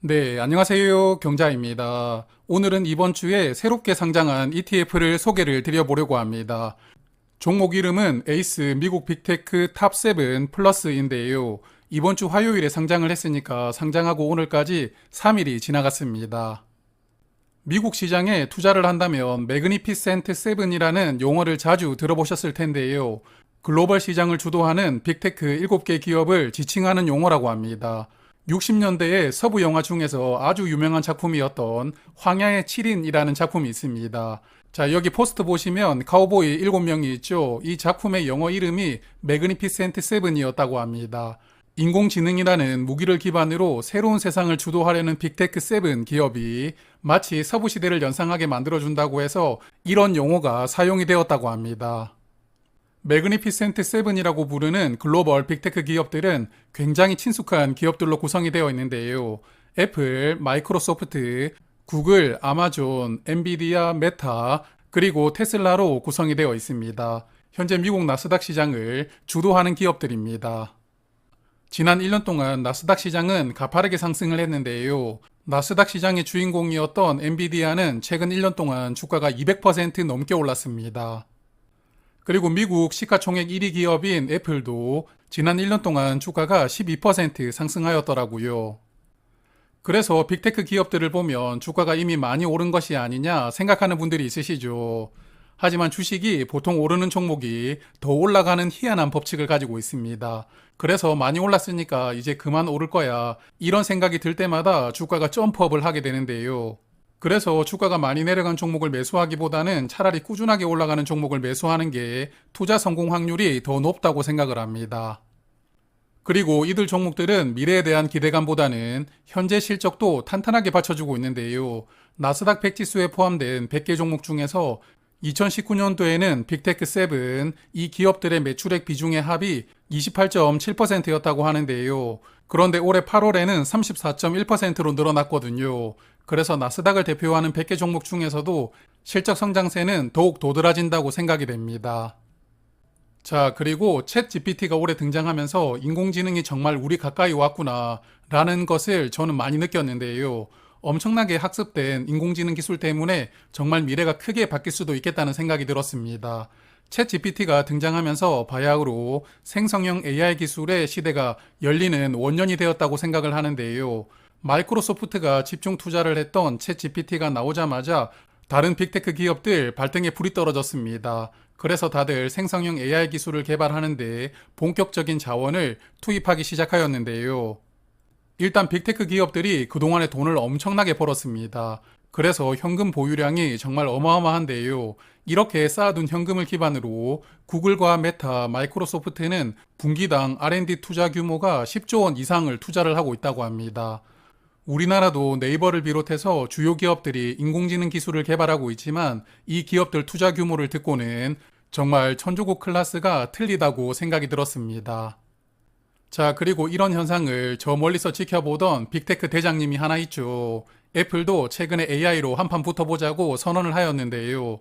네, 안녕하세요. 경자입니다. 오늘은 이번 주에 새롭게 상장한 ETF를 소개를 드려보려고 합니다. 종목 이름은 에이스 미국 빅테크 탑7 플러스인데요. 이번 주 화요일에 상장을 했으니까 상장하고 오늘까지 3일이 지나갔습니다. 미국 시장에 투자를 한다면 매그니피센트 7이라는 용어를 자주 들어보셨을 텐데요. 글로벌 시장을 주도하는 빅테크 7개 기업을 지칭하는 용어라고 합니다. 60년대의 서부 영화 중에서 아주 유명한 작품이었던 황야의 7인이라는 작품이 있습니다. 자, 여기 포스트 보시면 카우보이 7명이 있죠. 이 작품의 영어 이름이 매그니피센트 7이었다고 합니다. 인공지능이라는 무기를 기반으로 새로운 세상을 주도하려는 빅테크 7 기업이 마치 서부 시대를 연상하게 만들어준다고 해서 이런 용어가 사용이 되었다고 합니다. 매그니피센트 7이라고 부르는 글로벌 빅테크 기업들은 굉장히 친숙한 기업들로 구성이 되어 있는데요. 애플, 마이크로소프트, 구글, 아마존, 엔비디아, 메타, 그리고 테슬라로 구성이 되어 있습니다. 현재 미국 나스닥 시장을 주도하는 기업들입니다. 지난 1년 동안 나스닥 시장은 가파르게 상승을 했는데요. 나스닥 시장의 주인공이었던 엔비디아는 최근 1년 동안 주가가 200% 넘게 올랐습니다. 그리고 미국 시가총액 1위 기업인 애플도 지난 1년 동안 주가가 12% 상승하였더라고요. 그래서 빅테크 기업들을 보면 주가가 이미 많이 오른 것이 아니냐 생각하는 분들이 있으시죠. 하지만 주식이 보통 오르는 종목이 더 올라가는 희한한 법칙을 가지고 있습니다. 그래서 많이 올랐으니까 이제 그만 오를 거야. 이런 생각이 들 때마다 주가가 점프업을 하게 되는데요. 그래서 주가가 많이 내려간 종목을 매수하기보다는 차라리 꾸준하게 올라가는 종목을 매수하는 게 투자 성공 확률이 더 높다고 생각을 합니다. 그리고 이들 종목들은 미래에 대한 기대감보다는 현재 실적도 탄탄하게 받쳐주고 있는데요. 나스닥 100지수에 포함된 100개 종목 중에서 2019년도에는 빅테크 7, 이 기업들의 매출액 비중의 합이 28.7%였다고 하는데요. 그런데 올해 8월에는 34.1%로 늘어났거든요. 그래서 나스닥을 대표하는 100개 종목 중에서도 실적 성장세는 더욱 도드라진다고 생각이 됩니다. 자, 그리고 챗 GPT가 올해 등장하면서 인공지능이 정말 우리 가까이 왔구나 라는 것을 저는 많이 느꼈는데요. 엄청나게 학습된 인공지능 기술 때문에 정말 미래가 크게 바뀔 수도 있겠다는 생각이 들었습니다. 챗 GPT가 등장하면서 바야흐로 생성형 AI 기술의 시대가 열리는 원년이 되었다고 생각을 하는데요. 마이크로소프트가 집중 투자를 했던 챗 GPT가 나오자마자 다른 빅테크 기업들 발등에 불이 떨어졌습니다. 그래서 다들 생성형 AI 기술을 개발하는데 본격적인 자원을 투입하기 시작하였는데요. 일단 빅테크 기업들이 그동안에 돈을 엄청나게 벌었습니다. 그래서 현금 보유량이 정말 어마어마한데요. 이렇게 쌓아둔 현금을 기반으로 구글과 메타, 마이크로소프트는 분기당 R&D 투자 규모가 10조 원 이상을 투자를 하고 있다고 합니다. 우리나라도 네이버를 비롯해서 주요 기업들이 인공지능 기술을 개발하고 있지만 이 기업들 투자 규모를 듣고는 정말 천조국 클래스가 틀리다고 생각이 들었습니다. 자, 그리고 이런 현상을 저 멀리서 지켜보던 빅테크 대장님이 하나 있죠. 애플도 최근에 AI로 한판 붙어보자고 선언을 하였는데요.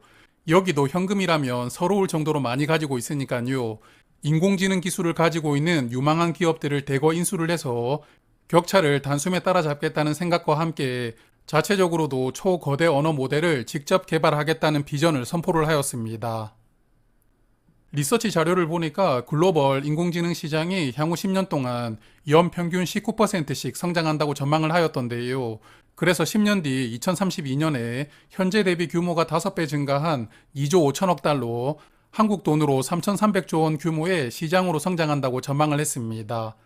여기도 현금이라면 서러울 정도로 많이 가지고 있으니까요. 인공지능 기술을 가지고 있는 유망한 기업들을 대거 인수를 해서 격차를 단숨에 따라잡겠다는 생각과 함께 자체적으로도 초거대 언어 모델을 직접 개발하겠다는 비전을 선포를 하였습니다. 리서치 자료를 보니까 글로벌 인공지능 시장이 향후 10년 동안 연평균 19%씩 성장한다고 전망을 하였던데요. 그래서 10년 뒤 2032년에 현재 대비 규모가 5배 증가한 2조 5천억 달러, 한국 돈으로 3,300조 원 규모의 시장으로 성장한다고 전망을 했습니다.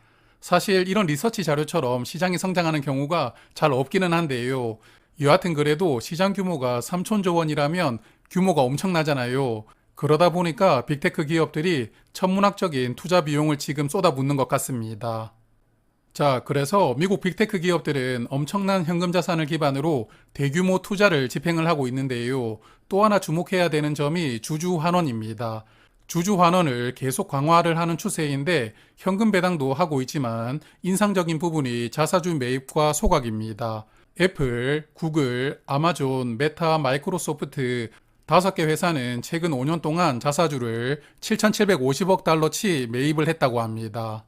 사실 이런 리서치 자료처럼 시장이 성장하는 경우가 잘 없기는 한데요. 여하튼 그래도 시장 규모가 3천조 원이라면 규모가 엄청나잖아요. 그러다 보니까 빅테크 기업들이 천문학적인 투자 비용을 지금 쏟아붓는 것 같습니다. 자, 그래서 미국 빅테크 기업들은 엄청난 현금 자산을 기반으로 대규모 투자를 집행을 하고 있는데요. 또 하나 주목해야 되는 점이 주주 환원입니다. 주주 환원을 계속 강화를 하는 추세인데 현금 배당도 하고 있지만 인상적인 부분이 자사주 매입과 소각입니다. 애플, 구글, 아마존, 메타, 마이크로소프트 5개 회사는 최근 5년 동안 자사주를 7,750억 달러치 매입을 했다고 합니다.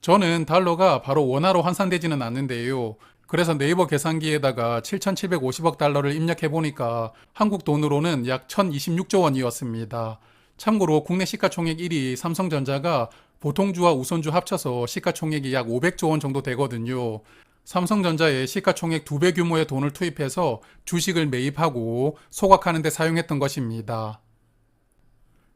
저는 달러가 바로 원화로 환산되지는 않는데요. 그래서 네이버 계산기에다가 7,750억 달러를 입력해보니까 한국 돈으로는 약 1,026조 원이었습니다. 참고로 국내 시가총액 1위 삼성전자가 보통주와 우선주 합쳐서 시가총액이 약 500조 원 정도 되거든요. 삼성전자에 시가총액 2배 규모의 돈을 투입해서 주식을 매입하고 소각하는 데 사용했던 것입니다.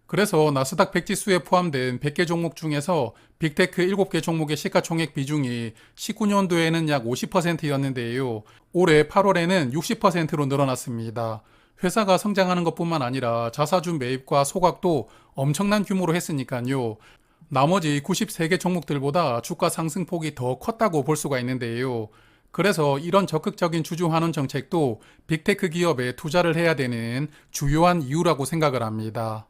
그래서 나스닥 100 지수에 포함된 100개 종목 중에서 빅테크 7개 종목의 시가총액 비중이 19년도에는 약 50%였는데요. 올해 8월에는 60%로 늘어났습니다. 회사가 성장하는 것뿐만 아니라 자사주 매입과 소각도 엄청난 규모로 했으니까요. 나머지 93개 종목들보다 주가 상승폭이 더 컸다고 볼 수가 있는데요. 그래서 이런 적극적인 주주 환원 정책도 빅테크 기업에 투자를 해야 되는 주요한 이유라고 생각을 합니다.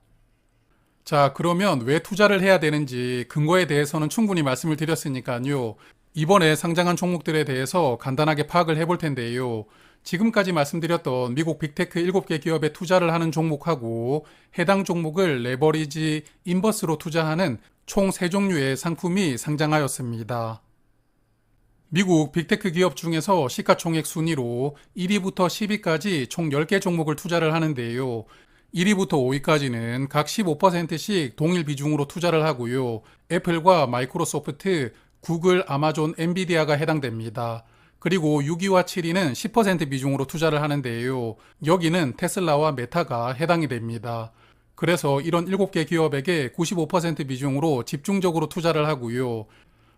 자, 그러면 왜 투자를 해야 되는지 근거에 대해서는 충분히 말씀을 드렸으니까요. 이번에 상장한 종목들에 대해서 간단하게 파악을 해볼 텐데요. 지금까지 말씀드렸던 미국 빅테크 7개 기업에 투자를 하는 종목하고 해당 종목을 레버리지, 인버스로 투자하는 총 3종류의 상품이 상장하였습니다. 미국 빅테크 기업 중에서 시가총액 순위로 1위부터 10위까지 총 10개 종목을 투자를 하는데요. 1위부터 5위까지는 각 15%씩 동일 비중으로 투자를 하고요. 애플과 마이크로소프트, 구글, 아마존, 엔비디아가 해당됩니다. 그리고 6위와 7위는 10% 비중으로 투자를 하는데요. 여기는 테슬라와 메타가 해당이 됩니다. 그래서 이런 7개 기업에게 95% 비중으로 집중적으로 투자를 하고요.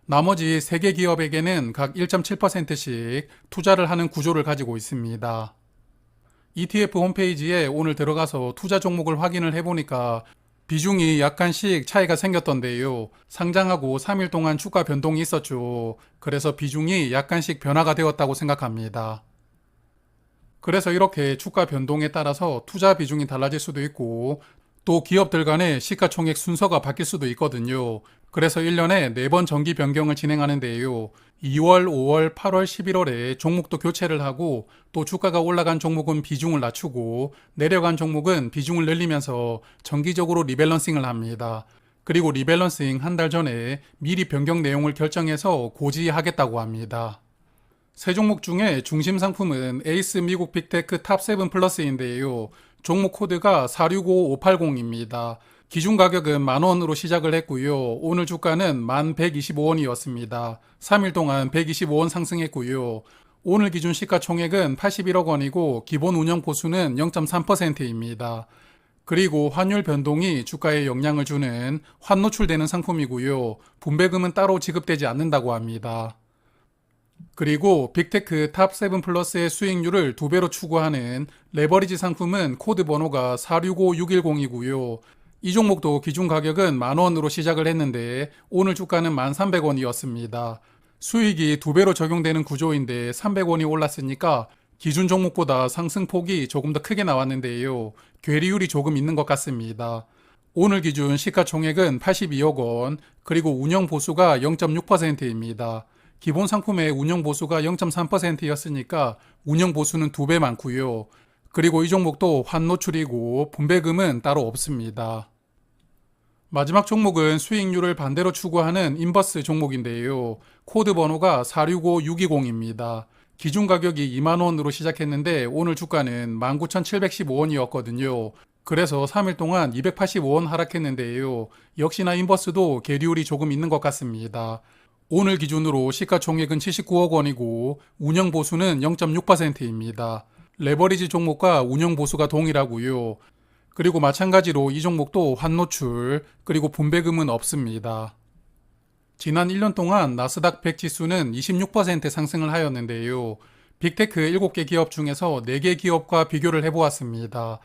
나머지 3개 기업에게는 각 1.7%씩 투자를 하는 구조를 가지고 있습니다. ETF 홈페이지에 오늘 들어가서 투자 종목을 확인을 해보니까 비중이 약간씩 차이가 생겼던데요. 상장하고 3일 동안 주가 변동이 있었죠. 그래서 비중이 약간씩 변화가 되었다고 생각합니다. 그래서 이렇게 주가 변동에 따라서 투자 비중이 달라질 수도 있고 또 기업들 간의 시가총액 순서가 바뀔 수도 있거든요. 그래서 1년에 4번 정기 변경을 진행하는데요. 2월, 5월, 8월, 11월에 종목도 교체를 하고 또 주가가 올라간 종목은 비중을 낮추고 내려간 종목은 비중을 늘리면서 정기적으로 리밸런싱을 합니다. 그리고 리밸런싱 한 달 전에 미리 변경 내용을 결정해서 고지하겠다고 합니다. 세 종목 중에 중심 상품은 에이스 미국 빅테크 탑7 플러스인데요. 종목 코드가 465580입니다. 기준 가격은 만원으로 시작을 했고요. 오늘 주가는 1125원이었습니다. 3일 동안 125원 상승했고요. 오늘 기준 시가총액은 81억 원이고 기본 운영 보수는 0.3%입니다. 그리고 환율 변동이 주가에 영향을 주는 환노출되는 상품이고요. 분배금은 따로 지급되지 않는다고 합니다. 그리고 빅테크 탑7 플러스의 수익률을 2배로 추구하는 레버리지 상품은 코드 번호가 465610이고요. 이 종목도 기준 가격은 만원으로 시작을 했는데 오늘 주가는 1300원이었습니다. 수익이 2배로 적용되는 구조인데 300원이 올랐으니까 기준 종목보다 상승폭이 조금 더 크게 나왔는데요. 괴리율이 조금 있는 것 같습니다. 오늘 기준 시가총액은 82억 원, 그리고 운영 보수가 0.6%입니다. 기본 상품의 운영 보수가 0.3%였으니까 운영 보수는 2배 많고요. 그리고 이 종목도 환노출이고 분배금은 따로 없습니다. 마지막 종목은 수익률을 반대로 추구하는 인버스 종목인데요. 코드 번호가 465620입니다. 기준 가격이 2만원으로 시작했는데 오늘 주가는 19,715원이었거든요. 그래서 3일 동안 285원 하락했는데요. 역시나 인버스도 계리율이 조금 있는 것 같습니다. 오늘 기준으로 시가총액은 79억 원이고 운영 보수는 0.6%입니다. 레버리지 종목과 운영 보수가 동일하고요. 그리고 마찬가지로 이 종목도 환노출, 그리고 분배금은 없습니다. 지난 1년 동안 나스닥 100 지수는 26% 상승을 하였는데요. 빅테크 7개 기업 중에서 4개 기업과 비교를 해보았습니다.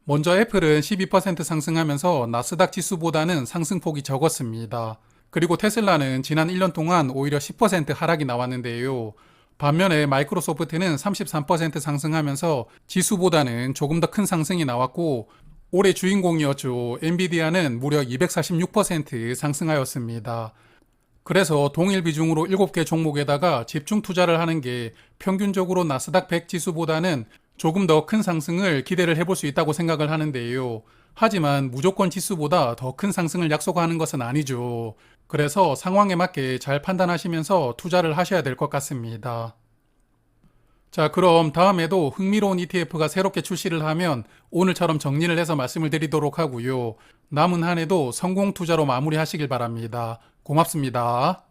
먼저 애플은 12% 상승하면서 나스닥 지수보다는 상승폭이 적었습니다. 그리고 테슬라는 지난 1년 동안 오히려 10% 하락이 나왔는데요. 반면에 마이크로소프트는 33% 상승하면서 지수보다는 조금 더 큰 상승이 나왔고 올해 주인공이었죠. 엔비디아는 무려 246% 상승하였습니다. 그래서 동일 비중으로 7개 종목에다가 집중 투자를 하는 게 평균적으로 나스닥 100 지수보다는 조금 더 큰 상승을 기대를 해볼 수 있다고 생각을 하는데요. 하지만 무조건 지수보다 더 큰 상승을 약속하는 것은 아니죠. 그래서 상황에 맞게 잘 판단하시면서 투자를 하셔야 될 것 같습니다. 자, 그럼 다음에도 흥미로운 ETF가 새롭게 출시를 하면 오늘처럼 정리를 해서 말씀을 드리도록 하고요. 남은 한 해도 성공 투자로 마무리하시길 바랍니다. 고맙습니다.